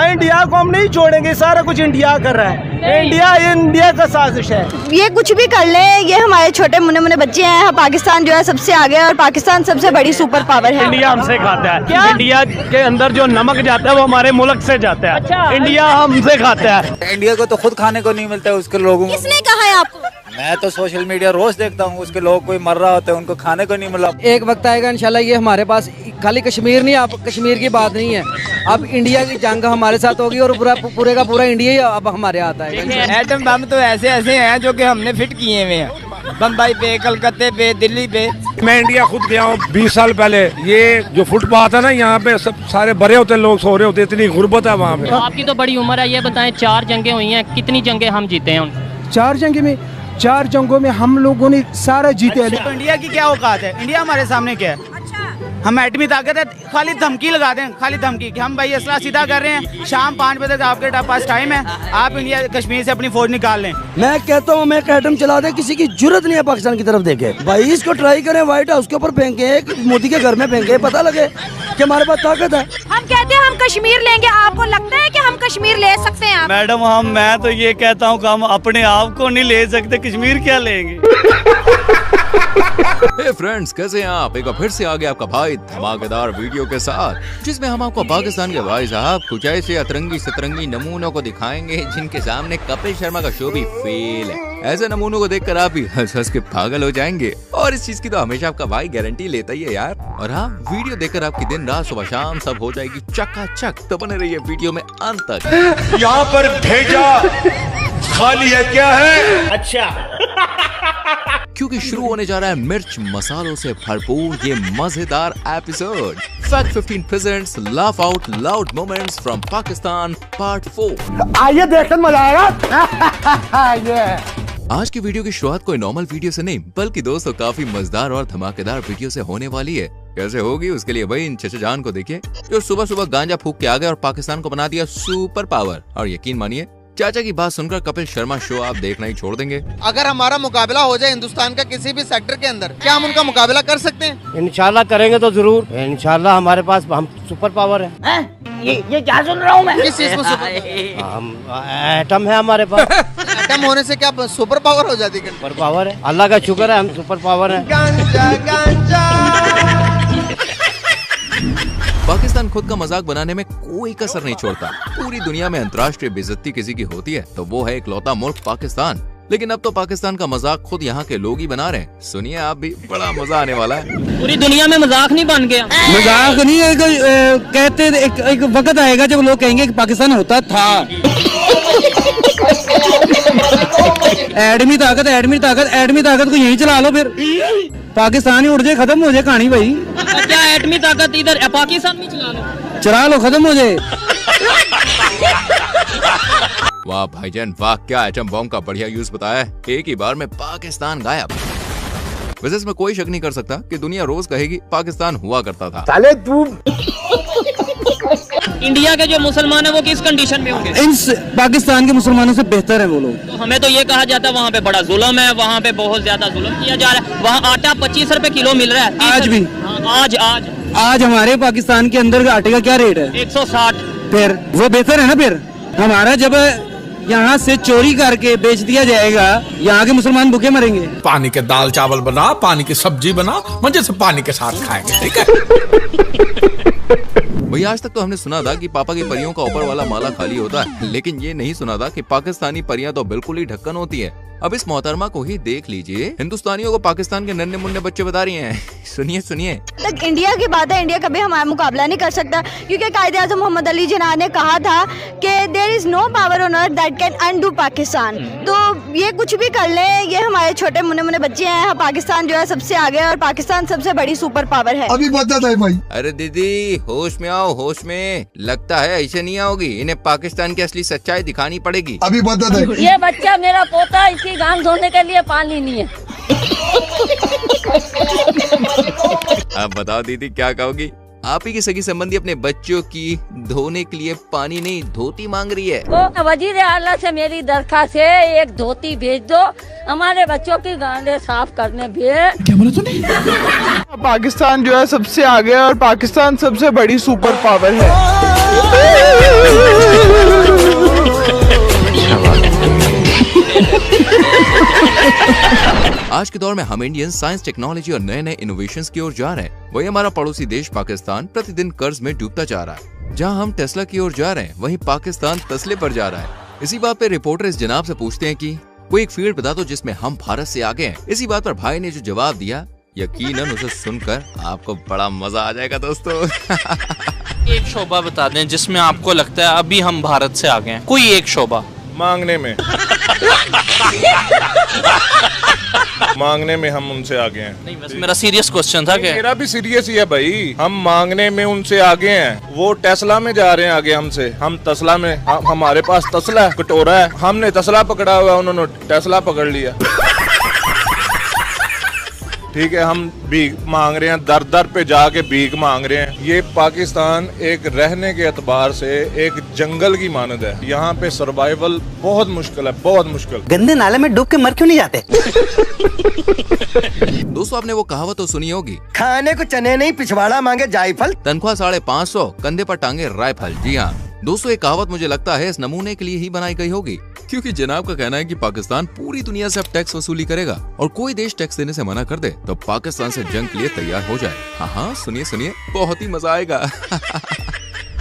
India को हम नहीं छोड़ेंगे, सारा कुछ इंडिया कर रहा है, इंडिया का साजिश है। ये कुछ भी कर ले, ये हमारे छोटे मुन्ने मुन्ने बच्चे हैं। पाकिस्तान जो है सबसे आगे है और पाकिस्तान सबसे बड़ी सुपर पावर है। इंडिया हमसे खाता है क्या? इंडिया के अंदर जो नमक जाता है वो हमारे मुल्क से जाता है। अच्छा, इंडिया हमसे खाता है। इंडिया को तो खुद खाने को नहीं मिलता है, उसके लोगों को। किसने कहा है आपको? मैं तो सोशल मीडिया रोज देखता हूँ, उसके लोग कोई मर रहा होता है, उनको खाने को नहीं मिला। एक वक्त आएगा इंशाल्लाह, ये हमारे पास खाली कश्मीर नहीं, अब कश्मीर की बात नहीं है, अब इंडिया की जंग हमारे साथ होगी और पूरे का पूरा इंडिया ही अब हमारे आता है। एटम बम तो ऐसे ऐसे हैं जो कि हमने फिट किए हुए हैं, बम्बई पे, कलकत्ते पे, दिल्ली पे। मैं इंडिया खुद गया हूँ 20 साल पहले। ये जो फुटपाथ है ना, यहाँ पे सब सारे बड़े होते लोग सो रहे होते, इतनी गुर्बत है वहाँ पे। आपकी तो बड़ी उम्र है, ये बताएं 4 जंगें हुई हैं, कितनी जंगें हम जीते हैं? 4 जंगों में हम लोगों ने सारा जीते हैं। तो इंडिया की क्या औकात है? इंडिया हमारे सामने क्या है? हम एटमी ताकत है, खाली धमकी लगा दें, खाली धमकी कि हम भाई असला सीधा कर रहे हैं, शाम 5 बजे तक आपके पास टाइम है, आप इंडिया कश्मीर से अपनी फौज निकाल लें। मैं कहता हूँ, मैं एटम चला दे, किसी की जरूरत नहीं है पाकिस्तान की तरफ देखे। भाई इसको ट्राई करें, व्हाइट हाउस के ऊपर फेंके, मोदी के घर में फेंके, पता लगे कि हमारे पास ताकत है। हम कहते हैं हम कश्मीर लेंगे, आपको लगता है कि हम कश्मीर ले सकते हैं? मैडम मैं तो ये कहता हूँ कि हम अपने आप को नहीं ले सकते, कश्मीर क्या लेंगे। हे फ्रेंड्स, कैसे हैं आप? एक बार फिर से आ गया आपका भाई धमाकेदार वीडियो के साथ, जिसमें हम आपको पाकिस्तान के भाई साहब कुछ ऐसे अतरंगी सतरंगी नमूनों को दिखाएंगे जिनके सामने कपिल शर्मा का शो भी फेल है। ऐसे नमूनों को देखकर आप भी हंस हंस के पागल हो जाएंगे, और इस चीज की तो हमेशा आपका भाई गारंटी लेता ही है यार। और हाँ, वीडियो देखकर आपकी दिन रात सुबह शाम सब हो जाएगी चकाचक, तो बने रहिए वीडियो में अंत तक। यहाँ पर भेजा खाली है क्या है? अच्छा क्योंकि शुरू होने जा रहा है मिर्च मसालों से भरपूर ये मजेदार episode. Fact 15 presents laugh out loud moments from Pakistan part 4। आइए देखकर मजा आएगा। आज की वीडियो की शुरुआत कोई नॉर्मल वीडियो से नहीं, बल्कि दोस्तों काफी मजेदार और धमाकेदार वीडियो से होने वाली है। कैसे होगी उसके लिए भाई इन चचा जान को देखिए, जो सुबह सुबह गांजा फूक के आ गए और पाकिस्तान को बना दिया सुपर पावर। और यकीन मानिए, चाचा की बात सुनकर कपिल शर्मा शो आप देखना ही छोड़ देंगे। अगर हमारा मुकाबला हो जाए हिंदुस्तान का किसी भी सेक्टर के अंदर, क्या हम उनका मुकाबला कर सकते हैं? इंशाल्लाह करेंगे तो जरूर, इंशाल्लाह हमारे पास हम सुपर पावर है। ये क्या सुन रहा हूँ मैं? किस चीज में सुपर? एटम है हमारे पास। एटम होने से क्या सुपर पावर हो जाती है? सुपर पावर है, अल्लाह का शुक्र है हम सुपर पावर है। पाकिस्तान खुद का मजाक बनाने में कोई कसर नहीं छोड़ता। पूरी दुनिया में अंतर्राष्ट्रीय बेइज्जती किसी की होती है तो वो है इकलौता मुल्क पाकिस्तान। लेकिन अब तो पाकिस्तान का मजाक खुद यहाँ के लोग ही बना रहे हैं। सुनिए आप भी, बड़ा मजा आने वाला है। पूरी दुनिया में मजाक नहीं बन गया। मजाक नहीं है, कहते एक वक्त आएगा जब लोग कहेंगे कि पाकिस्तान होता था। एडमी ताकत को यहीं चला लो, फिर पाकिस्तान ही उड़ जाए, खत्म हो जाए कहानी भाई। क्या एटमी ताकत इधर पाकिस्तान में चला लो, खत्म हो जाए। वाह भाईजान वाह, क्या एटम बॉम्ब का बढ़िया यूज बताया है। एक ही बार में पाकिस्तान गायब। वैसे इसमें कोई शक नहीं कर सकता कि दुनिया रोज कहेगी पाकिस्तान हुआ करता था। साले तू इंडिया के जो मुसलमान है वो किस कंडीशन में होंगे? इन पाकिस्तान के मुसलमानों से बेहतर है वो लोग। तो हमें तो ये कहा जाता है वहाँ पे बड़ा जुल्म है, वहाँ पे बहुत ज्यादा जुल्म किया जा रहा है। वहाँ आटा 25 रुपए किलो मिल रहा है आज भी। आज हमारे पाकिस्तान के अंदर आटे का क्या रेट है? 160। फिर वो बेहतर है ना। फिर हमारा जब यहाँ से चोरी करके बेच दिया जाएगा, यहाँ के मुसलमान भूखे मरेंगे। पानी के दाल चावल बना, पानी की सब्जी बना, मजे से पानी के साथ खाएंगे, ठीक है? भैया आज तक तो हमने सुना था कि पापा की परियों का ऊपर वाला माला खाली होता है, लेकिन ये नहीं सुना था कि पाकिस्तानी परियां तो बिल्कुल ही ढक्कन होती है। अब इस मोहतरमा को ही देख लीजिए, हिंदुस्तानियों को पाकिस्तान के नन्हे मुन्ने बच्चे बता रही हैं। सुनिए सुनिए। तक इंडिया की बात है, इंडिया कभी हमारा मुकाबला नहीं कर सकता, क्योंकि कायदे-ए-आज़म मोहम्मद अली जिन्ना ने कहा था कि there is no power on earth that can undo Pakistan. तो ये कुछ भी कर ले, ये हमारे छोटे मुन्ने मुन्ने बच्चे हैं। पाकिस्तान जो है सबसे आगे और पाकिस्तान सबसे बड़ी सुपर पावर है। अभी बता दे भाई। अरे दीदी होश में आओ, होश में। लगता है ऐसे नहीं आओगी, इन्हें पाकिस्तान की असली सच्चाई दिखानी पड़ेगी। अभी बता दे। ये बच्चा मेरा पोता, इसकी गांग धोने के लिए पानी नहीं है। अब बताओ दीदी क्या कहोगी? आप ही की सगी संबंधी अपने बच्चों की धोने के लिए पानी नहीं धोती मांग रही है। तो वजीर आला से मेरी दरखास्त है, एक धोती भेज दो, हमारे बच्चों की गांडें साफ करने भेज। क्या बोला तूने? पाकिस्तान जो है सबसे आगे और पाकिस्तान सबसे बड़ी सुपर पावर है। आज के दौर में हम इंडियन साइंस, टेक्नोलॉजी और नए नए इनोवेशंस की ओर जा रहे हैं। वही हमारा पड़ोसी देश पाकिस्तान प्रतिदिन कर्ज में डूबता जा रहा है। जहां हम टेस्ला की ओर जा रहे हैं, वहीं पाकिस्तान तस्ले पर जा रहा है। इसी बात पे रिपोर्टर इस जनाब से पूछते हैं कि कोई एक फील्ड बता दो जिसमें हम भारत से आगे हैं। इसी बात पर भाई ने जो जवाब दिया, यकीनन उसे सुनकर आपको बड़ा मजा आ जाएगा दोस्तों। एक शोबा बता दें जिसमें आपको लगता है अभी हम भारत से आगे हैं, कोई एक शोबा। मांगने में मांगने में हम उनसे आगे हैं। नहीं, वैसे मेरा सीरियस क्वेश्चन था कि मेरा भी सीरियस ही है भाई, हम मांगने में उनसे आगे हैं। वो टेस्ला में जा रहे हैं आगे हमसे, हम तस्ला में। हमारे पास तस्ला है, कटोरा है, हमने तस्ला पकड़ा हुआ है, उन्होंने टेस्ला पकड़ लिया। ठीक है, हम भीख मांग रहे हैं, दर दर पे जाके भीख मांग रहे हैं। ये पाकिस्तान एक रहने के एतबार से एक जंगल की मानद है। यहाँ पे सर्वाइवल बहुत मुश्किल है, बहुत मुश्किल। गंदे नाले में डूब के मर क्यों नहीं जाते? दोस्तों, आपने वो कहावत तो सुनी होगी, खाने को चने नहीं पिछवाड़ा मांगे जायफल, तनख्वाह 550, कंधे पर टांगे राइफल। जी हाँ दोस्तों, ये कहावत मुझे लगता है इस नमूने के लिए ही बनाई गई होगी, क्योंकि जनाब का कहना है कि पाकिस्तान पूरी दुनिया से अब टैक्स वसूली करेगा और कोई देश टैक्स देने से मना कर दे तो पाकिस्तान से जंग के लिए तैयार हो जाए। हाँ, सुनिए सुनिए, बहुत ही मजा आएगा।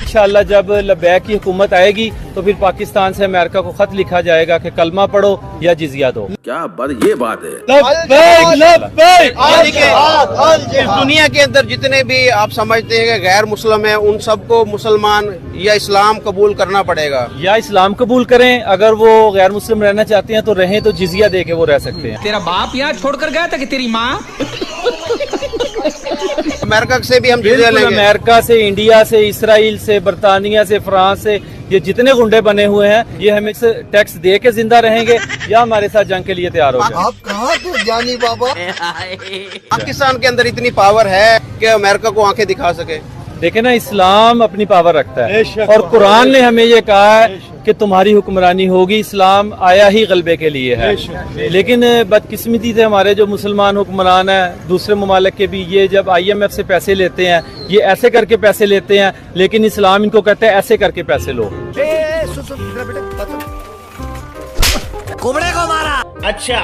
इंशाअल्लाह जब लबैक की हुकूमत आएगी तो फिर पाकिस्तान से अमेरिका को खत लिखा जाएगा कि कलमा पढ़ो या जिजिया दो। क्या बात, ये बात है। इस दुनिया के अंदर जितने भी आप समझते हैं कि गैर मुस्लिम है, उन सबको मुसलमान या इस्लाम कबूल करना पड़ेगा। या इस्लाम कबूल करें, अगर वो गैर मुस्लिम रहना चाहते हैं तो रहें, तो जिजिया दे के वो रह सकते हैं। तेरा बाप यहाँ छोड़कर गया था कि तेरी माँ? अमेरिका से भी हम जिजिया लेंगे। अमेरिका से, इंडिया से, इसराइल से, बरतानिया से, फ्रांस से, ये जितने गुंडे बने हुए हैं, ये हमें टैक्स दे के जिंदा रहेंगे या हमारे साथ जंग के लिए तैयार हो जाए। आप कहाँ थे ज्ञानी बाबा? पाकिस्तान के अंदर इतनी पावर है कि अमेरिका को आंखें दिखा सके। देखे ना, इस्लाम अपनी पावर रखता है और कुरान ने हमें ये कहा है कि तुम्हारी हुक्मरानी होगी। इस्लाम आया ही गलबे के लिए है, लेकिन बदकिस्मती से हमारे जो मुसलमान हुक्मरान हैं दूसरे ममालिक के भी, ये जब IMF से पैसे लेते हैं, ये ऐसे करके पैसे लेते हैं, लेकिन इस्लाम इनको कहता है ऐसे करके पैसे लो। कुबड़े को मारा। अच्छा।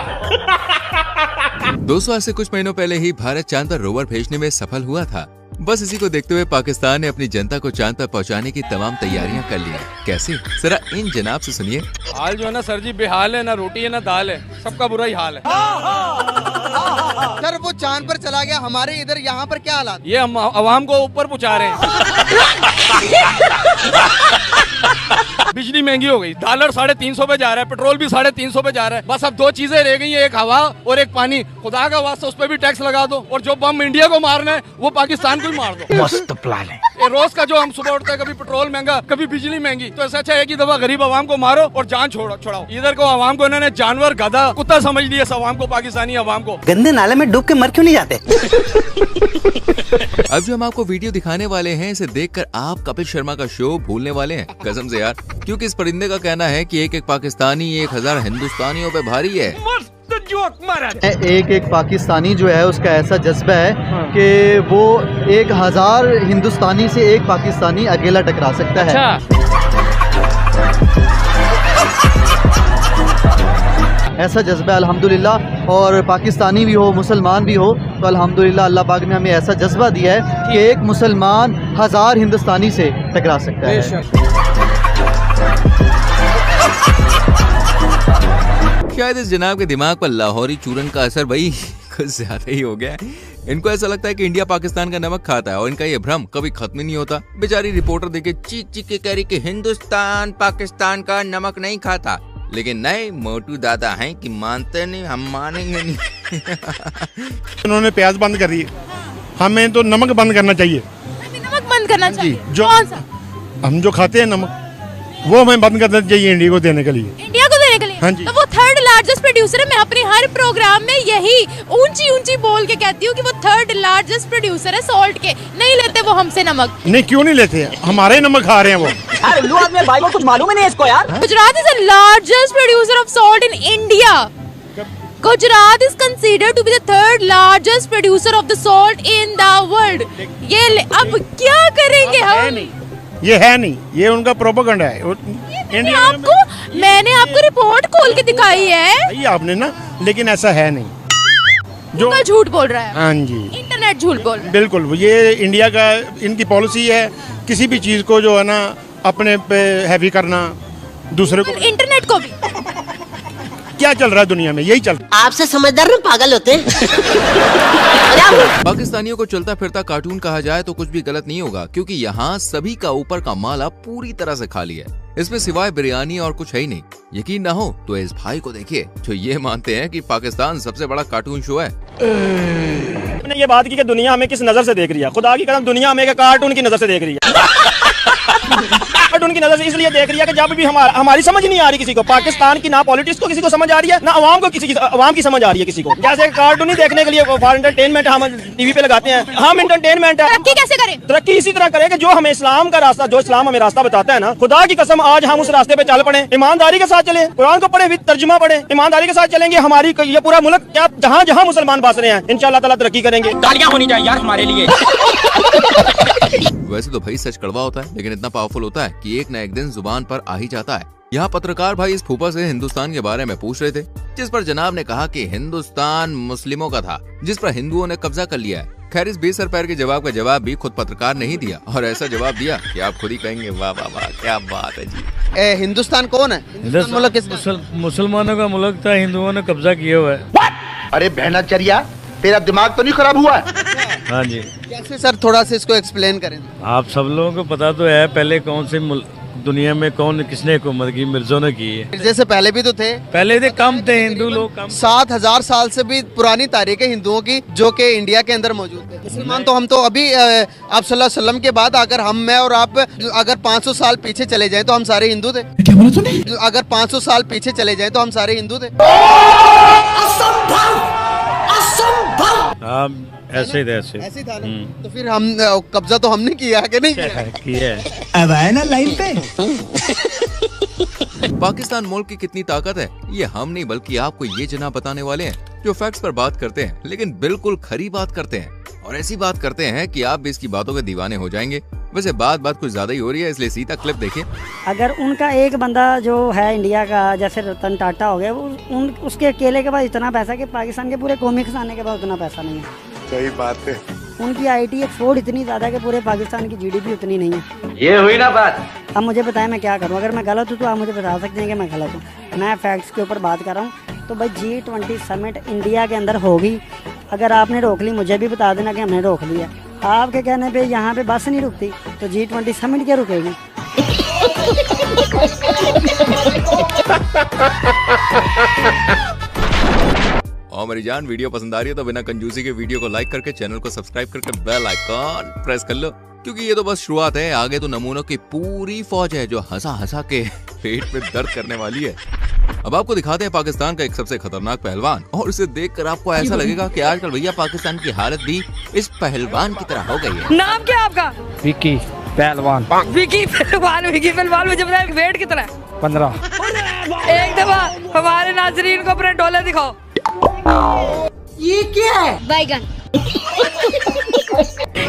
दोस्तों, ऐसे कुछ महीनों पहले ही भारत चांद पर रोवर भेजने में सफल हुआ था। बस इसी को देखते हुए पाकिस्तान ने अपनी जनता को चांद पर पहुंचाने की तमाम तैयारियां कर ली हैं। कैसे, जरा इन जनाब से सुनिए। हाल जो है ना सर जी, बेहाल है, ना रोटी है ना दाल है, सबका बुरा ही हाल है। सर वो चांद पर चला गया, हमारे इधर यहाँ पर क्या हालात? ये हम आवाम को ऊपर पहुंचा रहे हैं। बिजली महंगी हो गई, डॉलर 350 पे जा रहा है, पेट्रोल भी 350 पे जा रहा है। बस अब दो चीजें रह गई हैं, एक हवा और एक पानी। खुदा का वास्ता उस पर भी टैक्स लगा दो, और जो बम इंडिया को मारना है वो पाकिस्तान को ही मार दो। मस्त प्लान है। ये रोज का जो हम सुबह उठते हैं, कभी पेट्रोल महंगा, कभी बिजली महंगी, तो ऐसा अच्छा है कि दफा गरीब आवाम को मारो और जान छुड़ाओ। इधर को आवाम को इन्होंने जानवर, गधा, कुत्ता समझ लिया, आवाम को, पाकिस्तानी आवाम को। गंदे नाले में डूब के मर क्यों नहीं जाते? अब जो हम आपको वीडियो दिखाने वाले हैं, इसे देखकर आप कपिल शर्मा का शो भूलने वाले हैं, कसम से यार, क्योंकि इस परिंदे का कहना है कि एक एक पाकिस्तानी 1000 हिंदुस्तानियों पे भारी है। एक एक पाकिस्तानी जो है उसका ऐसा जज्बा है कि वो 1000 हिंदुस्तानी से एक पाकिस्तानी अकेला टकरा सकता है। ऐसा जज्बा अल्हम्दुलिल्लाह, और पाकिस्तानी भी हो, मुसलमान भी हो, तो अल्हम्दुलिल्लाह अल्लाह पाक ने हमें ऐसा जज्बा दिया है कि एक मुसलमान 1000 हिंदुस्तानी से टकरा सकता है। शायद इस जनाब के दिमाग पर लाहौरी चूरन का असर भाई कुछ ज्यादा ही हो गया है। इनको ऐसा लगता है कि इंडिया पाकिस्तान का नमक खाता है और इनका ये भ्रम कभी खत्म ही नहीं होता। बेचारी रिपोर्टर देखे चीख चीख के कह रही कि हिंदुस्तान पाकिस्तान का नमक नहीं खाता, लेकिन नहीं, मोटू दादा हैं कि मानते नहीं, हम मानेंगे नहीं। उन्होंने प्याज बंद कर दी, हमें तो नमक बंद करना चाहिए। नमक बंद करना चाहिए, जो हम जो खाते हैं नमक, वो हमें बंद करना चाहिए इंडिया को देने के लिए। इंडिया को देने के लिए? हाँ जी। तो वो 3rd लार्जेस्ट प्रोड्यूसर है। मैं अपने हर प्रोग्राम में यही ऊंची ऊंची बोल के कहती हूँ कि वो 3rd लार्जेस्ट प्रोड्यूसर है सॉल्ट के। नहीं लेते वो हमसे नमक? नहीं, क्यों नहीं लेते? हमारे नमक खा रहे हैं वो। उल्लू आदमी भाई को कुछ मालूम ही नहीं इसको यार। Gujarat is the largest producer of salt in India. Gujarat is considered to be the 3rd largest producer of the salt in the world. ये अब क्या करेंगे हम? ये है नहीं, ये उनका प्रोपेगेंडा है। मैंने आपको रिपोर्ट खोल के दिखाई है। आपने ना, लेकिन ऐसा है नहीं। जो झूठ बोल रहा है। हाँ जी, इंटरनेट झूठ बोल रहा है। बिल्कुल, ये इंडिया का इनकी पॉलिसी है, किसी भी चीज़ को जो है ना अपने पे हैवी करना, दूसरे को। इंटरनेट को भी क्या चल रहा है दुनिया में, यही चल रहा है। आपसे समझदार ना पागल होते हैं। पाकिस्तानियों को चलता फिरता कार्टून कहा जाए तो कुछ भी गलत नहीं होगा, क्योंकि यहाँ सभी का ऊपर का माला पूरी तरह से खाली है। इसमें सिवाय बिरयानी और कुछ है ही नहीं। यकीन ना हो तो इस भाई को देखिए जो ये मानते हैं कि पाकिस्तान सबसे बड़ा कार्टून शो है। आपने ये बात की कि दुनिया हमें किस नजर से देख रही है, खुदा की कसम दुनिया हमें कार्टून की नजर से देख रही है। कार्टून की नजर से इसलिए देख रही है कि जब भी हमारी समझ नहीं आ रही किसी को, पाकिस्तान की ना पॉलिटिक्स को किसी को समझ आ रही है, ना अवाम को अवाम की समझ आ रही है किसी को। जैसे कार्टून ही देखने के लिए फॉर एंटरटेनमेंट हम टीवी पे लगाते हैं, हम एंटरटेनमेंट है। तरक्की कैसे करें? तरक्की इसी तरह करें कि जो हमें इस्लाम का रास्ता, जो इस्लाम हमें रास्ता बताता है ना, खुदा की कसम आज हम उस रास्ते पे चल पड़े, ईमानदारी के साथ चले, कुरान को पढ़े, तर्जुमा पढ़े, ईमानदारी के साथ चलेंगे, हमारी ये पूरा मुल्क क्या जहाँ जहाँ मुसलमान बस रहे हैं इंशाअल्लाह ताला तरक्की करेंगे। तालियां होनी चाहिए यार हमारे लिए। वैसे तो भाई सच कड़वा होता है, लेकिन इतना पावरफुल होता है कि एक न एक दिन जुबान पर आ ही जाता है। यहाँ पत्रकार भाई इस फूफा से हिंदुस्तान के बारे में पूछ रहे थे, जिस पर जनाब ने कहा कि हिंदुस्तान मुस्लिमों का था, जिस पर हिंदुओं ने कब्जा कर लिया है। खैर इस बेसर पैर के जवाब का जवाब भी खुद पत्रकार ने ही दिया, और ऐसा जवाब दिया कि आप खुद ही कहेंगे वाह वाह वाह क्या बात है जी। हिंदुस्तान कौन है? मुसलमानों का मुल्क था, हिंदुओं ने कब्जा किया हुआ है। अरे बहनाचर्या, तेरा दिमाग तो नहीं खराब हुआ है? हाँ जी। कैसे सर, थोड़ा सा इसको एक्सप्लेन करें। आप सब लोगों को पता तो है पहले कौन से दुनिया में कौन किसने हुकूमत की, मिर्जों ने की है। जैसे पहले भी तो थे, पहले थे कम थे हिंदू लोग, 7000 साल से भी पुरानी तारीख है हिंदुओं की, जो कि इंडिया के अंदर मौजूद है। मुसलमान तो हम तो अभी आप सल्लल्लाहु अलैहि वसल्लम के बाद अगर हम मैं और आप अगर 500 साल पीछे चले जाएं तो हम सारे हिंदू थे। क्या बोला तूने? अगर 500 साल पीछे चले जाएं तो हम सारे हिंदू थे। ऐसे ही ऐसे था ना। तो फिर हम कब्जा तो हमने किया कि नहीं किया? अब आए ना लाइन पे। पाकिस्तान मुल्क की कितनी ताकत है ये हम नहीं बल्कि आपको ये जनाब बताने वाले हैं, जो फैक्ट्स पर बात करते हैं लेकिन बिल्कुल खरी बात करते हैं, और ऐसी बात करते हैं कि आप भी इसकी बातों के दीवाने हो जाएंगे। वैसे बात कुछ ज्यादा ही हो रही है, इसलिए सीधा क्लिप देखिए। अगर उनका एक बंदा जो है इंडिया का, जैसे रतन टाटा हो गया, उसके अकेले के पास इतना पैसा कि पाकिस्तान के पूरे कौमी खजाने के पास उतना पैसा नहीं है। सही बात है। उनकी IT एक्सपोर्ट इतनी ज्यादा कि पूरे पाकिस्तान की GDP उतनी नहीं है। ये हुई ना बात। अब मुझे बताएं मैं क्या करूं, अगर मैं गलत हूं तो आप मुझे बता सकते हैं कि मैं गलत हूं। मैं फैक्ट्स के ऊपर बात कर रहा हूं। तो भाई G20 समिट इंडिया के अंदर होगी, अगर आपने रोक ली मुझे भी बता देना कि हमने रोक लिया। आपके कहने पे यहाँ पे बस नहीं रुकती तो G20 समिट क्या रुकेगी? और मेरी जान वीडियो पसंद आ रही है तो बिना कंजूसी के वीडियो को लाइक करके चैनल को सब्सक्राइब करके बेल आइकॉन प्रेस कर लो, क्योंकि ये तो बस शुरुआत है। आगे तो नमूनों की पूरी फौज है जो हंसा के पेट पे दर्द करने वाली है। अब आपको दिखाते हैं पाकिस्तान का एक सबसे खतरनाक पहलवान, और इसे देखकर आपको ऐसा लगेगा कि आजकल भैया पाकिस्तान की हालत भी इस पहलवान की तरह हो गई है। नाम क्या आपका? विकी पहलवान। विकी पहलवान मुझे बताया वेट कितना है? 15। एक दफा हमारे नाजरीन को अपने डोले दिखाओ। ये क्या है? बैगन।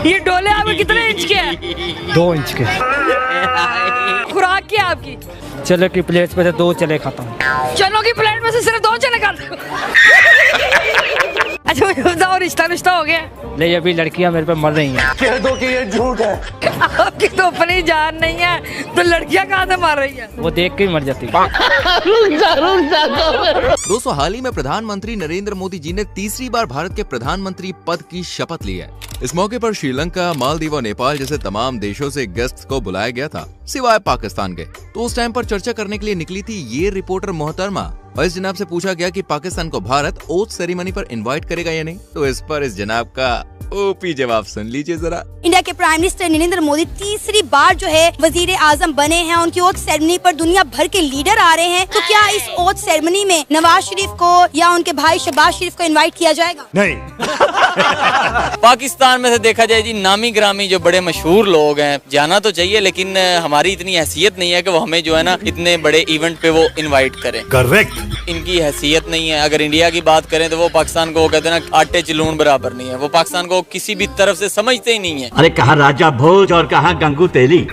ये डोले आपके कितने इंच के हैं? 2 इंच के। खुराक क्या है आपकी? चलो की प्लेट पे से 2 चले खाता हूँ। चलो की प्लेट में से सिर्फ 2 चले खाता हूँ। अच्छा मुझे बताओ, रिश्ता हो गया? नहीं, अभी लड़कियां मेरे पे मर रही हैं। कह दो कि ये झूठ है। आपकी तो अपनी जान नहीं है तो लड़कियां कहाँ से मर रही है? वो देख के ही मर जाती है। दोस्तों हाल ही में प्रधानमंत्री नरेंद्र मोदी जी ने तीसरी बार भारत के प्रधानमंत्री पद की शपथ ली है। इस मौके पर श्रीलंका, मालदीव और नेपाल जैसे तमाम देशों से गेस्ट को बुलाया गया था, सिवाय पाकिस्तान के। तो उस टाइम पर चर्चा करने के लिए निकली थी ये रिपोर्टर मोहतरमा, और इस जनाब से पूछा गया कि पाकिस्तान को भारत ओथ सेरेमनी पर इनवाइट करेगा या नहीं। तो इस पर इस जनाब का ओपी जवाब सुन लीजिए जरा। इंडिया के प्राइम मिनिस्टर नरेंद्र मोदी तीसरी बार जो है वजीर आजम बने हैं। उनकी ओथ सेरेमनी पर दुनिया भर के लीडर आ रहे हैं। तो क्या इस ओथ सेरेमनी में नवाज शरीफ को या उनके भाई शहबाज शरीफ को इनवाइट किया जाएगा? नहीं। पाकिस्तान में से देखा जाए जी, नामी ग्रामी जो बड़े मशहूर लोग हैं जाना तो चाहिए, लेकिन हमारी इतनी हैसियत नहीं है कि वो हमें जो है ना इतने बड़े इवेंट पे वो इनवाइट करें। करेक्ट। इनकी हैसियत नहीं है। अगर इंडिया की बात करें तो वो पाकिस्तान को कहते हैं ना आटे चिलून बराबर नहीं है। वो पाकिस्तान को किसी भी तरफ से समझते ही नहीं है। अरे कहाँ राजा भोज और कहाँ गंगू तेली।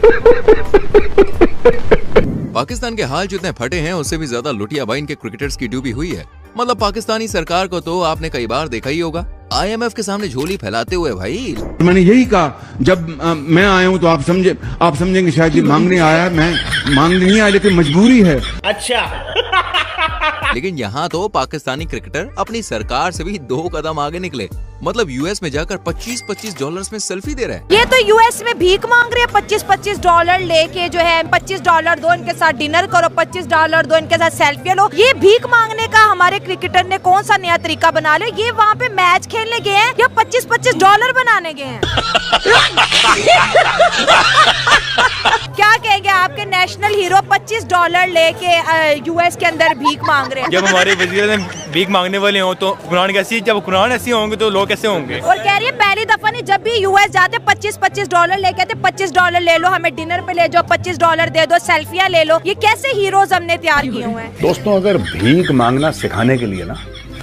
पाकिस्तान के हाल जितने फटे हैं उससे भी ज्यादा लुटिया भाई इनके क्रिकेटर्स की डूबी हुई है। मतलब पाकिस्तानी सरकार को तो आपने कई बार देखा ही होगा IMF के सामने झोली फैलाते हुए भाई। मैंने यही कहा जब मैं आया हूँ तो आप समझेंगे शायद ये मांगने आया, मैं मांगने नहीं आया लेकिन मजबूरी है। अच्छा लेकिन यहाँ तो पाकिस्तानी क्रिकेटर अपनी सरकार से भी 2 कदम आगे निकले। मतलब US में जाकर $25 में सेल्फी दे रहे हैं। ये तो US में भीख मांग रहे हैं, $25 लेके जो है $25 दो, इनके साथ डिनर करो, $25 दो, इनके साथ सेल्फी लो। ये भीख मांगने का हमारे क्रिकेटर ने कौन सा नया तरीका बना लिया? ये वहाँ पे मैच खेलने गए हैं या $25 बनाने गए हैं? क्या कहेंगे आपके नेशनल हीरो $25 लेके US के अंदर भीख मांग रहे हैं? जब हमारे वजीर भीख मांगने वाले हों तो कुरान कैसी, जब कुरान ऐसी होंगे तो लोग कैसे होंगे? और कह रही है पहली दफा नहीं, जब भी US जाते $25 लेके आते, $25 ले लो, हमें डिनर पे ले जाओ, $25 दे दो, सेल्फियां ले लो। ये कैसे हीरोज हमने तैयार किए हुए हैं? दोस्तों, अगर भीख मांगना सिखाने के लिए ना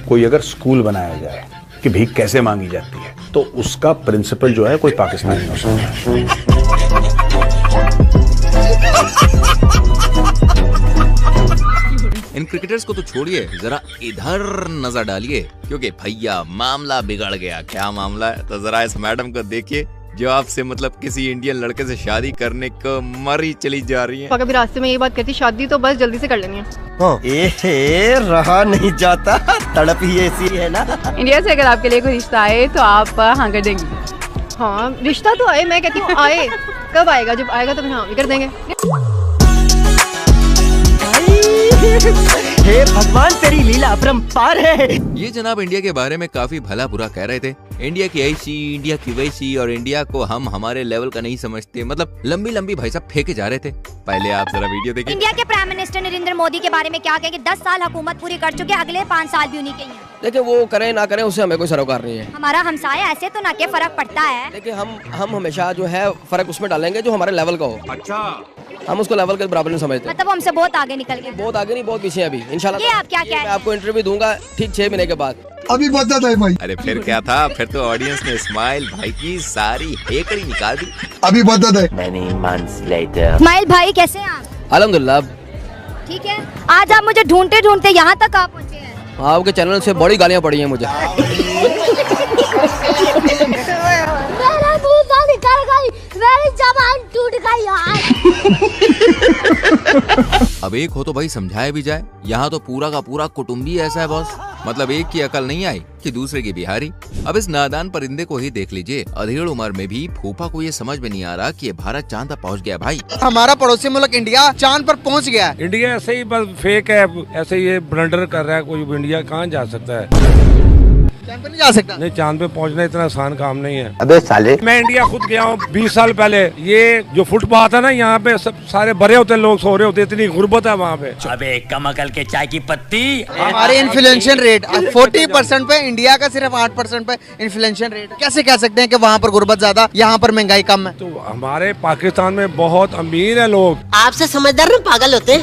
कोई अगर स्कूल बनाया जाए कि भीख कैसे मांगी जाती है, तो उसका प्रिंसिपल जो है कोई पाकिस्तानी हो सकता है। इन क्रिकेटर्स को तो छोड़िए, जरा इधर नजर डालिए क्योंकि भैया मामला बिगड़ गया। क्या मामला है? तो जरा इस मैडम को देखिए जो आपसे मतलब किसी इंडियन लड़के से शादी करने को मरी चली जा रही है। अगर भी रास्ते में ये बात कहती शादी तो बस जल्दी से कर लेनी है। रहा नहीं जाता, तड़प ही ऐसी है ना। इंडिया से अगर आपके लिए कोई रिश्ता आए तो आप हाँ कर देंगी? हाँ, रिश्ता तो आए, मैं कहती हूँ आए। कब आएगा? जब आएगा तो हाँ भी कर देंगे। हे भगवान, तेरी लीला अपरंपार है। ये जनाब इंडिया के बारे में काफी भला बुरा कह रहे थे। इंडिया की ऐसी, इंडिया की वैसी, और इंडिया को हम हमारे लेवल का नहीं समझते। मतलब लंबी लंबी भाई साहब फेंके जा रहे थे। पहले आप जरा वीडियो देखिए। इंडिया के प्राइम मिनिस्टर नरेंद्र मोदी के बारे में क्या कहेंगे? 10 साल हुकूमत पूरी कर चुके, अगले 5 साल भी उन्हीं के ही हैं। देखिए, वो करें ना करें उससे हमें कोई सरोकार नहीं है। हमारा हमसाया ऐसे तो ना क्या फर्क पड़ता है। देखिए, हम हमेशा जो है फर्क उसमें डालेंगे जो हमारे लेवल का हो। अच्छा, हम उसको लेवल के बराबर नहीं समझते। मतलब हमसे बहुत आगे निकल गए। बहुत आगे नहीं, बहुत पीछे अभी इंशाल्लाह। ये आप क्या कह रहे हैं? मैं आपको इंटरव्यू दूंगा ठीक 6 महीने के बाद। अभी बता दे भाई। अरे फिर क्या था? फिर तो ऑडियंस ने इस्माइल भाई की सारी हेकड़ी निकाल दी। अभी बता दे। इस्माइल भाई कैसे हैं आप? अल्हम्दुलिल्लाह ठीक है। आज आप मुझे ढूंढते ढूंढते यहाँ तक आप पहुँचे हैं। आपके चैनल से बड़ी गालियाँ पड़ी हैं मुझे। मेरी जबान टूट गई यार। अब एक हो तो भाई समझाया भी जाए। यहाँ तो पूरा का पूरा कुटुंबी ऐसा है बॉस। मतलब एक की अकल नहीं आई कि दूसरे की बिहारी। अब इस नादान परिंदे को ही देख लीजिए। अधेड़ उम्र में भी फूफा को ये समझ में नहीं आ रहा कि ये भारत चांद पर पहुँच गया। भाई, हमारा पड़ोसी मुल्क इंडिया चांद पर पहुँच गया। इंडिया ऐसे ही बस फेक है, ऐसे ये ब्लंडर कर रहा है। कोई इंडिया कहाँ जा सकता है? चांद पे नहीं जा सकता। नहीं, चांद पे पहुंचना इतना आसान काम नहीं है। अबे साले, मैं इंडिया खुद गया हूँ 20 साल पहले। ये जो फुटपाथ है ना, यहाँ पे सब सारे भरे होते, लोग सो रहे होते, इतनी गुर्बत है वहाँ पे। अबे कमकल के चाय की पत्ती। हमारे इन्फ्लेशन रेट 40% पे, इंडिया का सिर्फ 8% पे इन्फ्लेशन रेट। कैसे कह सकते हैं कि वहाँ पर गुर्बत ज्यादा, यहाँ पर महंगाई कम है? तो हमारे पाकिस्तान में बहुत अमीर है लोग। आपसे समझदार ना पागल होते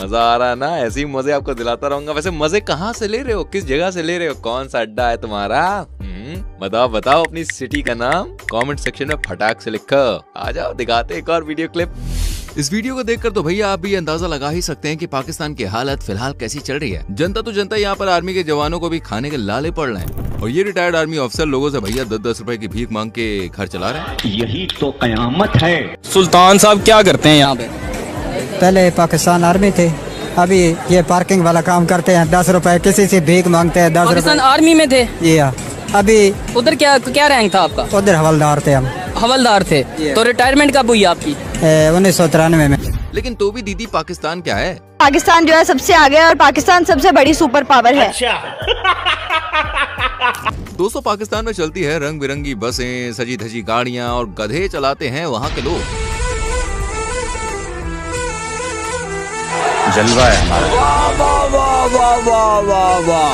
मजा आ रहा है ना? ऐसे ही मजे आपको दिलाता रहूंगा। वैसे मजे कहाँ से ले रहे हो? किस जगह से ले रहे हो? कौन सा अड्डा है तुम्हारा? बताओ अपनी सिटी का नाम कमेंट सेक्शन में फटाक से लिखो। आ जाओ, दिखाते एक और वीडियो क्लिप। इस वीडियो को देखकर तो भैया आप भी अंदाजा लगा ही सकते हैं कि पाकिस्तान की हालत फिलहाल कैसी चल रही है। जनता तो जनता यहाँ पर आर्मी के जवानों को भी खाने के लाले पड़ रहे हैं, और ये रिटायर्ड आर्मी ऑफिसर लोगों से भैया 10-10 रुपए की भीख मांग के घर चला रहे हैं। यही तो कयामत है। सुल्तान साहब क्या करते हैं यहाँ पे? पहले पाकिस्तान आर्मी थे, अभी ये पार्किंग वाला काम करते हैं। 10 रुपए किसी से भीख मांगते हैं। 10 रुपए। पाकिस्तान आर्मी में थे? जी हाँ। अभी उधर क्या रैंक था आपका? उधर हवलदार थे हम। हवलदार थे? तो रिटायरमेंट कब हुई आपकी? 1993 में। लेकिन तो भी दीदी, पाकिस्तान क्या है? पाकिस्तान जो है सबसे आगे है और पाकिस्तान सबसे बड़ी सुपर पावर है। दोस्तों, पाकिस्तान में चलती है रंग बिरंगी बसें, सजी धजी गाड़ियाँ, और गधे चलाते हैं वहाँ के लोग। जलवा है हमारा। वाह वाह वाह वाह वाह वाह।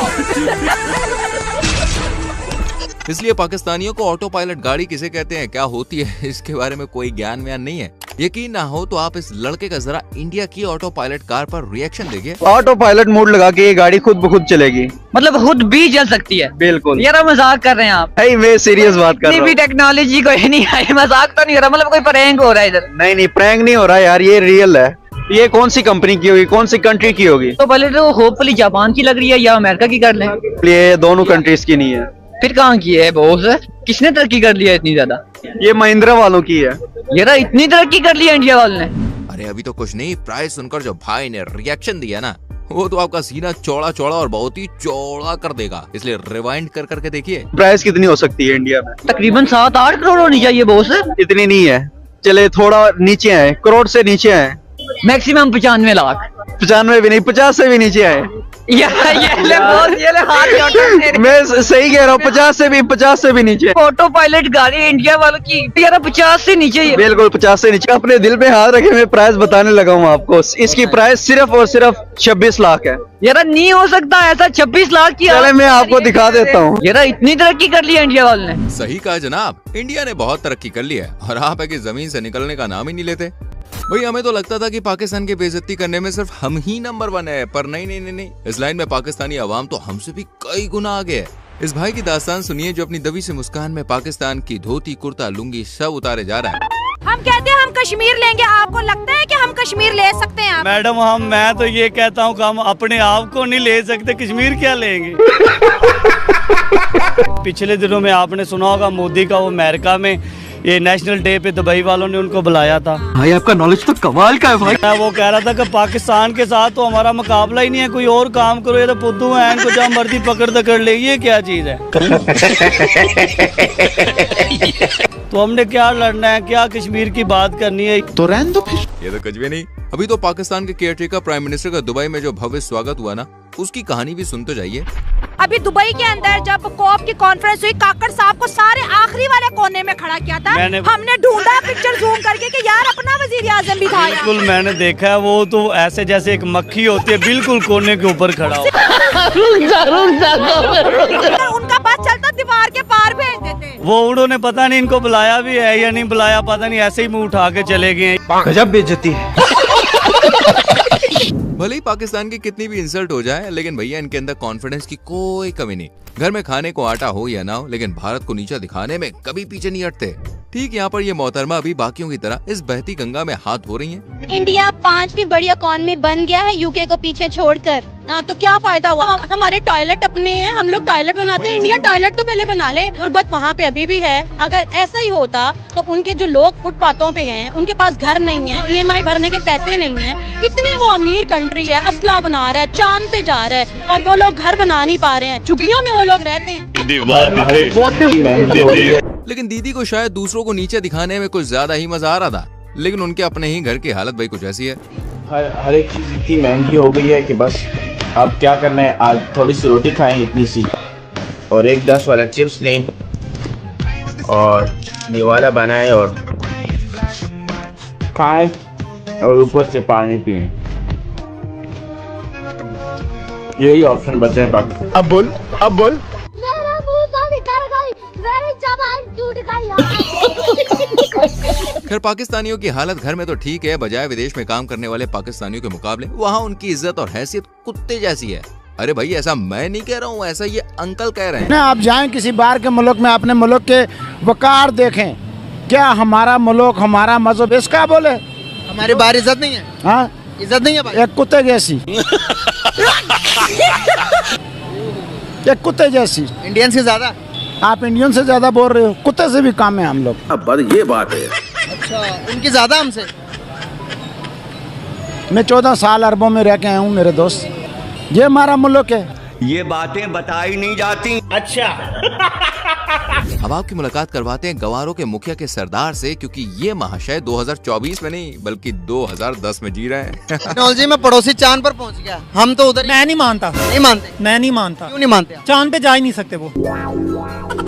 इसलिए पाकिस्तानियों को ऑटो पायलट गाड़ी किसे कहते हैं, क्या होती है, इसके बारे में कोई ज्ञान व्यान नहीं है। यकीन ना हो तो आप इस लड़के का जरा इंडिया की ऑटो पायलट कार पर रिएक्शन देखिए। ऑटो पायलट मोड लगा के ये गाड़ी खुद ब खुद चलेगी। मतलब खुद भी चल सकती है? बिल्कुल। यार मजाक कर रहे हैं आप? नहीं, मैं सीरियस बात कर रहा हूँ। टेक्नोलॉजी कोई नहीं है, मजाक तो नहीं हो रहा, मतलब कोई प्रैंक हो रहा है इधर? नहीं, प्रैंक नहीं हो रहा यार, ये रियल है। ये कौन सी कंपनी की होगी, कौन सी कंट्री की होगी? तो पहले तो होपफुली जापान की लग रही है या अमेरिका की कर लें। ये दोनों कंट्रीज की नहीं है। फिर कहाँ की है बॉस? किसने तरक्की कर लिया इतनी ज्यादा? ये महिंद्रा वालों की है। यार इतनी तरक्की कर लिया इंडिया वालों ने? अरे अभी तो कुछ नहीं, प्राइस सुनकर जो भाई ने रिएक्शन दिया ना, वो तो आपका सीना चौड़ा चौड़ा और बहुत ही चौड़ा कर देगा, इसलिए रिवाइंड कर करके देखिए। प्राइस कितनी हो सकती है इंडिया में? तकरीबन 7-8 करोड़ होनी चाहिए बॉस। इतनी नहीं है, चले थोड़ा नीचे आए, करोड़ से नीचे आए। मैक्सिमम 95 लाख। 95 भी नहीं, 50 से भी नीचे आए। ये ले हाथ मैं सही कह रहा हूँ, 50 से भी नीचे। ऑटो पायलट गाड़ी इंडिया वालों की यार 50 से नीचे ही है। बिल्कुल 50 से नीचे। अपने दिल पे हाथ रखे मैं प्राइस बताने लगा हूँ आपको। इसकी प्राइस सिर्फ और सिर्फ 26 लाख है। यार नहीं हो सकता ऐसा, 26 लाख की। चले मैं आपको दिखा देता हूँ। यार इतनी तरक्की कर ली है इंडिया वालों ने। सही कहा जनाब, इंडिया ने बहुत तरक्की कर ली है और आप है कि जमीन से निकलने का नाम ही नहीं लेते। भाई हमें तो लगता था कि पाकिस्तान की बेइज्जती करने में सिर्फ हम ही नंबर 1 है, पर नहीं। इस लाइन में पाकिस्तानी अवाम तो हमसे भी कई गुना आगे है। इस भाई की दास्तान सुनिए जो अपनी दबी से मुस्कान में पाकिस्तान की धोती, कुर्ता, लुंगी सब उतारे जा रहा है। हम कहते हैं हम कश्मीर लेंगे, आपको लगता है कि हम कश्मीर ले सकते हैं? मैडम मैं तो ये कहता हूँ कि हम अपने आप को नहीं ले सकते, कश्मीर क्या लेंगे। पिछले दिनों में आपने सुना होगा मोदी का वो अमेरिका में ये नेशनल डे पे दुबई वालों ने उनको बुलाया था। भाई आपका नॉलेज तो कमाल का है भाई। वो कह रहा था कि पाकिस्तान के साथ तो हमारा मुकाबला ही नहीं है, कोई और काम करो, ये तो पुद्दू है, इनको जहाँ मर्जी पकड़ ले, ये क्या चीज है। तो हमने क्या लड़ना है, क्या कश्मीर की बात करनी है? तो रहने दो फिर। ये तो कुछ भी नहीं। अभी तो पाकिस्तान के केयरटेकर प्राइम मिनिस्टर का दुबई में जो भव्य स्वागत हुआ ना, उसकी कहानी भी सुन तो जाइए। अभी दुबई के अंदर जब कोप की कॉन्फ्रेंस हुई, काकड़ साहब को सारे आखिरी वाले कोने में खड़ा किया था। हमने ढूंढा पिक्चर जूम करके कि यार अपना वजीर आजम भी था। बिल्कुल मैंने देखा है, वो तो ऐसे जैसे एक मक्खी होती है, बिल्कुल कोने के ऊपर खड़ा हो। उनका बस चलता दीवार के पार भेज देते। वो उन्होंने पता नहीं इनको बुलाया भी है या नहीं बुलाया, पता नहीं, ऐसे ही मुंह उठा के चले गए। गजब बेइज्जती है। भले ही पाकिस्तान की कितनी भी इंसल्ट हो जाए, लेकिन भैया इनके अंदर कॉन्फिडेंस की कोई कमी नहीं। घर में खाने को आटा हो या ना हो, लेकिन भारत को नीचा दिखाने में कभी पीछे नहीं हटते। ठीक यहाँ पर ये मोहतरमा अभी बाकियों की तरह इस बहती गंगा में हाथ धो रही हैं। इंडिया 5वीं बड़ी इकॉनमी बन गया है यूके को पीछे छोड़कर। तो क्या फायदा हुआ? हमारे टॉयलेट अपने हैं, हम लोग टॉयलेट बनाते हैं। इंडिया टॉयलेट तो पहले बना ले। गुर्बत वहाँ पे अभी भी है। अगर ऐसा ही होता तो उनके जो लोग फुटपाथों पे हैं, उनके पास घर नहीं है, EMI भरने के पैसे नहीं है। इतनी वो अमीर कंट्री है, असला बना रहा है, चांद पे जा रहा है, और वो लोग घर बना नहीं पा रहे हैं। झुग्गियों में वो लोग रहते हैं। लेकिन दीदी को शायद दूसरों को नीचे दिखाने में कुछ ज्यादा ही मजा आ रहा था, लेकिन उनके अपने ही घर की हालत भाई कुछ ऐसी है। हर एक चीज इतनी महंगी हो गई है कि बस अब क्या करना है, आज थोड़ी सी रोटी खाएं इतनी सी, और एक 10 वाला चिप्स लें और निवाला बनाएं और खाएं और ऊपर से पानी पिएं। यही ऑप्शन बचे हैं बाकी। अब बोल। खैर पाकिस्तानियों की हालत घर में तो ठीक है, बजाय विदेश में काम करने वाले पाकिस्तानियों के मुकाबले वहाँ उनकी इज्जत और हैसियत कुत्ते जैसी है। अरे भाई ऐसा मैं नहीं कह रहा हूँ, ऐसा ये अंकल कह रहे हैं। आप जाएं किसी बाहर के मुल्क में, अपने मुल्क के वकार देखें, क्या हमारा मुल्क, हमारा मजहब इसका बोले हमारी बाहर इज्जत नहीं है। हाँ इज्जत नहीं है भाई। एक कुत्ते जैसी। एक कुत्ते जैसी। इंडियन से ज्यादा आप इंडियन से ज्यादा बोल रहे हो, कुत्ते से भी कम है हम लोग। अब ये बात है। अच्छा उनकी ज्यादा हमसे। मैं 14 साल अरबों में रह के आया हूँ मेरे दोस्त, ये हमारा मुल्क है। ये बातें बताई नहीं जाती। अच्छा। अब आपकी मुलाकात करवाते हैं गवारों के मुखिया के सरदार से, क्योंकि ये महाशय 2024 में नहीं बल्कि 2010 में जी रहे हैं। टेक्नोलॉजी में पड़ोसी चांद पर पहुंच गया, हम तो उधर। मैं नहीं मानता। नहीं मानते? मैं नहीं मानता। क्यों नहीं मानते? चांद पे जा ही नहीं सकते वो।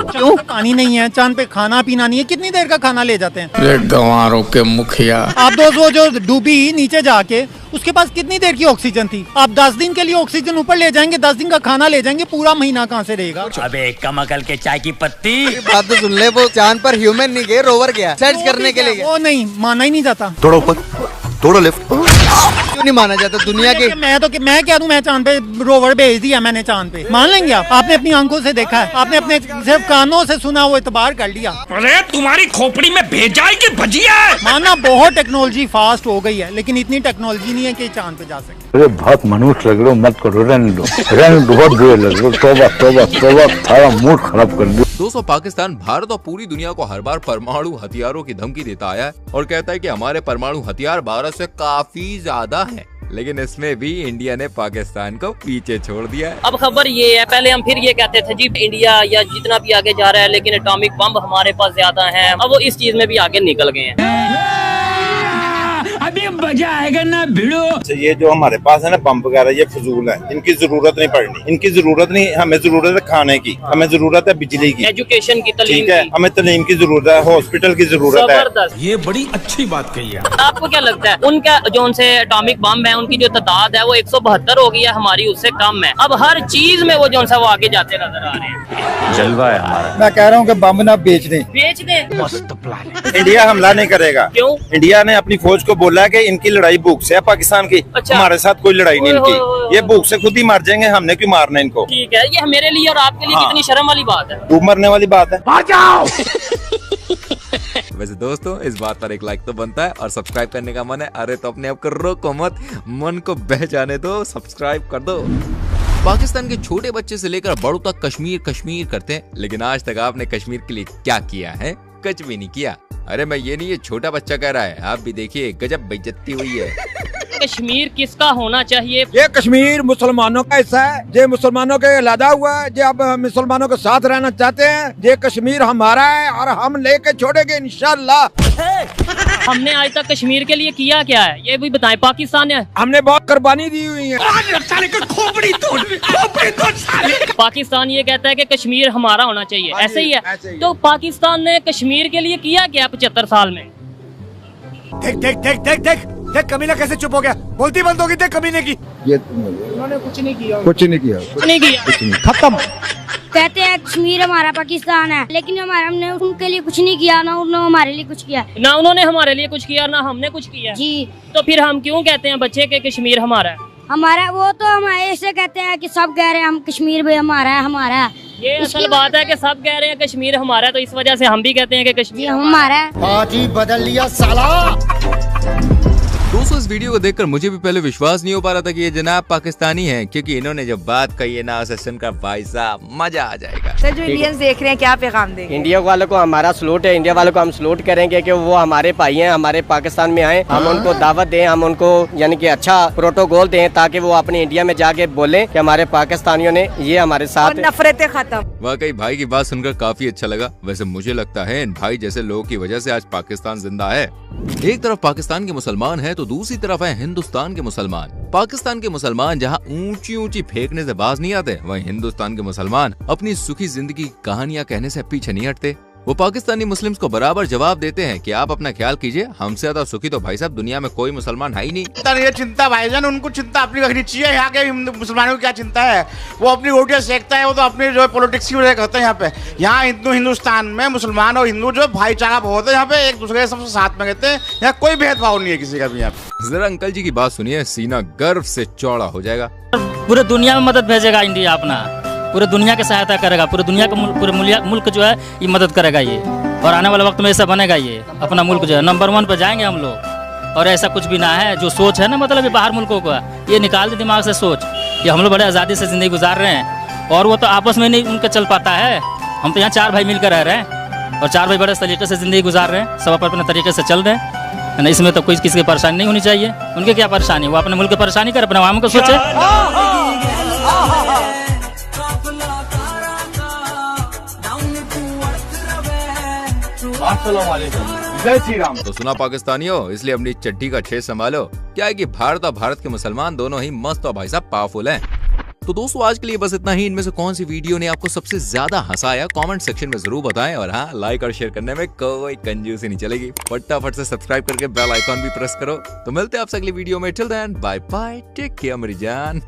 क्यों? पानी नहीं है चांद पे, खाना पीना नहीं है, कितनी देर का खाना ले जाते हैं? गंवारों के मुखिया। आप दोस्त वो जो डूबी नीचे जाके, उसके पास कितनी देर की ऑक्सीजन थी? आप 10 दिन के लिए ऑक्सीजन ऊपर ले जाएंगे, 10 दिन का खाना ले जाएंगे, पूरा महीना कहाँ से रहेगा? अबे कम अकल के चाय की पत्ती। बात तो सुन ले, वो चांद पर ह्यूमन नहीं गए, रोवर गया सर्च करने के लिए। वो नहीं माना ही नहीं जाता। थोड़ा ऊपर, थोड़ा लेफ्ट। क्यों नहीं माना जाता दुनिया के? मैं क्या दूं, मैं चांद पे रोवर भेज दिया मैंने चांद पे, मान लेंगे आप? आपने अपनी आंखों से देखा है, आपने अपने सिर्फ कानों से सुना, वो इतबार कर लिया। अरे तुम्हारी खोपड़ी में भेजा की भजिया है। माना बहुत टेक्नोलॉजी फास्ट हो गई है, लेकिन इतनी टेक्नोलॉजी नहीं है कि चांद पे जा सके। अरे बहुत मनुष्य लग रहे हो, मत करो, रहने दो, बहुत बुरे लग रहे हो। तौबा तौबा तौबा, सारा मूड खराब कर दिया। दोस्तों, पाकिस्तान भारत और पूरी दुनिया को हर बार परमाणु हथियारों की धमकी देता आया है और कहता है कि हमारे परमाणु हथियार भारत से काफी ज्यादा हैं। लेकिन इसमें भी इंडिया ने पाकिस्तान को पीछे छोड़ दिया है। अब खबर ये है, पहले हम फिर ये कहते थे जी इंडिया या जितना भी आगे जा रहा है, लेकिन एटॉमिक बम हमारे पास ज्यादा है। अब वो इस चीज में भी आगे निकल गए हैं। अभी मजा आएगा ना भिड़ो। ये जो हमारे पास है ना बम वगैरह, ये फजूल है, इनकी जरूरत नहीं पड़नी, इनकी जरूरत नहीं। हमें जरूरत है खाने की, हमें जरूरत है बिजली की, एजुकेशन की, ठीक है, हमें तालीम की जरूरत है, हॉस्पिटल की जरूरत है। ये बड़ी अच्छी बात कही है। आपको क्या लगता है, उनका जो उनसे एटॉमिक बम है, उनकी जो तादाद है वो 172 हो गई है, हमारी उससे कम है। अब हर चीज में वो जो वो आगे जाते नजर आ रहे हैं। जलवा है हमारा। मैं कह रहा हूँ कि बम ना बेच दें। बेच दें। मस्त प्लान। इंडिया हमला नहीं करेगा। क्यों? इंडिया ने अपनी फौज को बोला है कि इनकी लड़ाई भूख से है, पाकिस्तान की। अच्छा। हमारे साथ कोई लड़ाई नहीं इनकी, ये भूख से खुद ही मर जाएंगे, हमने क्यों मारना इनको? ठीक है, ये मेरे लिए और आपके लिए कितनी शर्म वाली बात है। खूब मरने वाली बात है। वैसे दोस्तों, इस बात पर एक लाइक तो बनता है और सब्सक्राइब करने का मन है, अरे तो अपने आप को रोको मत, मन को बह जाने दो, सब्सक्राइब कर दो। पाकिस्तान के छोटे बच्चे से लेकर बड़ों तक कश्मीर कश्मीर करते हैं, लेकिन आज तक आपने कश्मीर के लिए क्या किया है? कुछ भी नहीं किया। अरे मैं ये नहीं, ये छोटा बच्चा कह रहा है, आप भी देखिए, गजब बेइज्जती हुई है। कश्मीर किसका होना चाहिए? ये कश्मीर मुसलमानों का हिस्सा है, ये मुसलमानों के अलहदा हुआ है, ये अब मुसलमानों के साथ रहना चाहते हैं। ये कश्मीर हमारा है और हम लेके छोड़ेंगे इंशाल्लाह। हमने आज तक कश्मीर के लिए किया क्या है, ये भी बताएं। पाकिस्तान है, हमने बहुत कुर्बानी दी हुई है। पाकिस्तान ये कहता है कि कश्मीर हमारा होना चाहिए, ऐसे ही है। तो पाकिस्तान ने कश्मीर के लिए किया क्या 75 साल में? देख देख देख देख देख देख, कमीना कैसे चुप हो गया, बोलती बंद होगी देख कमीने की। ये उन्होंने कुछ नहीं किया, कुछ नहीं किया, नहीं किया, खत्म। कहते हैं कश्मीर हमारा पाकिस्तान है, लेकिन हमने उनके लिए कुछ नहीं किया, ना उन्होंने हमारे लिए कुछ किया। ना उन्होंने हमारे लिए कुछ किया, ना हमने कुछ किया जी। तो फिर हम क्यों कहते हैं बच्चे के कश्मीर हमारा है? हमारा वो तो हम ऐसे कहते हैं कि सब कह रहे हैं हम कश्मीर भी हमारा है, हमारा है। ये असल बात है कि सब कह रहे हैं कश्मीर हमारा है, तो इस वजह से हम भी कहते हैं कि कश्मीर हमारा है। आज ही बदल लिया साला। दोस्तों, इस वीडियो को देखकर मुझे भी पहले विश्वास नहीं हो पा रहा था कि ये जनाब पाकिस्तानी हैं, क्योंकि इन्होंने जो बात कही है ना, उसे सुनकर भाई साहब मजा आ जाएगा। सर, जो इंडियंस देख रहे हैं, क्या पैगाम देंगे? इंडिया वालों को हमारा सलूट है, इंडिया वालों को हम सलूट करेंगे कि वो हमारे भाई हैं, हमारे पाकिस्तान में आए, हम उनको दावत दें, हम उनको यानी कि अच्छा प्रोटोकॉल दें, ताकि वो अपने इंडिया में जाके बोले कि हमारे पाकिस्तानियों ने ये हमारे साथ नफरतें खत्म। वाकई भाई की बात सुनकर काफी अच्छा लगा। वैसे मुझे लगता है इन भाई जैसे लोगों की वजह से आज पाकिस्तान जिंदा है। एक तरफ पाकिस्तान के मुसलमान हैं, तो दूसरी तरफ है हिंदुस्तान के मुसलमान। पाकिस्तान के मुसलमान जहां ऊंची ऊंची फेंकने से बाज नहीं आते, वहीं हिंदुस्तान के मुसलमान अपनी सुखी जिंदगी की कहानियां कहने से पीछे नहीं हटते। वो पाकिस्तानी मुस्लिम्स को बराबर जवाब देते हैं कि आप अपना ख्याल कीजिए, हमसे ज्यादा सुखी तो भाई साहब दुनिया में कोई मुसलमान है ही नहीं। ये चिंता भाईजान, उनको चिंता अपनी रखनी चाहिए। यहाँ के मुसलमानों की क्या चिंता है, वो अपनी रोटियां सेकता है, वो तो अपनी जो पॉलिटिक्स की वजह करते हैं। यहाँ पे यहाँ हिंदुस्तान में मुसलमान और हिंदू जो भाईचारा बहुत है, यहाँ पे एक दूसरे के सबसे साथ में रहते हैं, यहाँ कोई भेदभाव नहीं है किसी का भी। यहाँ पे जरा अंकल जी की बात सुनिए, सीना गर्व से चौड़ा हो जाएगा। पूरे दुनिया में मदद भेजेगा इंडिया, अपना पूरे दुनिया की सहायता करेगा, पूरे दुनिया का पूरे मुल्क जो है ये मदद करेगा ये, और आने वाले वक्त में ऐसा बनेगा, ये अपना मुल्क जो है नंबर 1 पे जाएंगे हम लोग। और ऐसा कुछ भी ना है, जो सोच है ना, मतलब ये बाहर मुल्कों का, ये निकाल दे दिमाग से सोच। ये हम लोग बड़े आज़ादी से ज़िंदगी गुजार रहे हैं, और वो तो आपस में नहीं उनका चल पाता है। हम तो यहाँ 4 भाई मिलकर रह रहे हैं, और 4 भाई बड़े तरीके से ज़िंदगी गुजार रहे हैं, सब अपने तरीके से चल रहे हैं ना। इसमें तो कोई किसी की परेशानी नहीं होनी चाहिए। उनके क्या परेशानी, वो अपने मुल्क की परेशानी कर, अपने आवाम को सोचे। जय श्री राम। तो सुना पाकिस्तानियों, इसलिए अपनी चड्डी का छेद संभालो। क्या है कि भारत और भारत के मुसलमान दोनों ही मस्त और भाई साहब पावरफुल हैं। तो दोस्तों, आज के लिए बस इतना ही। इनमें से कौन सी वीडियो ने आपको सबसे ज्यादा हंसाया, कमेंट सेक्शन में जरूर बताएं। और हाँ, लाइक और शेयर करने में कोई कंजूसी नहीं चलेगी। फटाफट से सब्सक्राइब करके बेल आइकॉन भी प्रेस करो। तो मिलते हैं आपसे अगली वीडियो में। Till then bye bye, take care मेरी जान।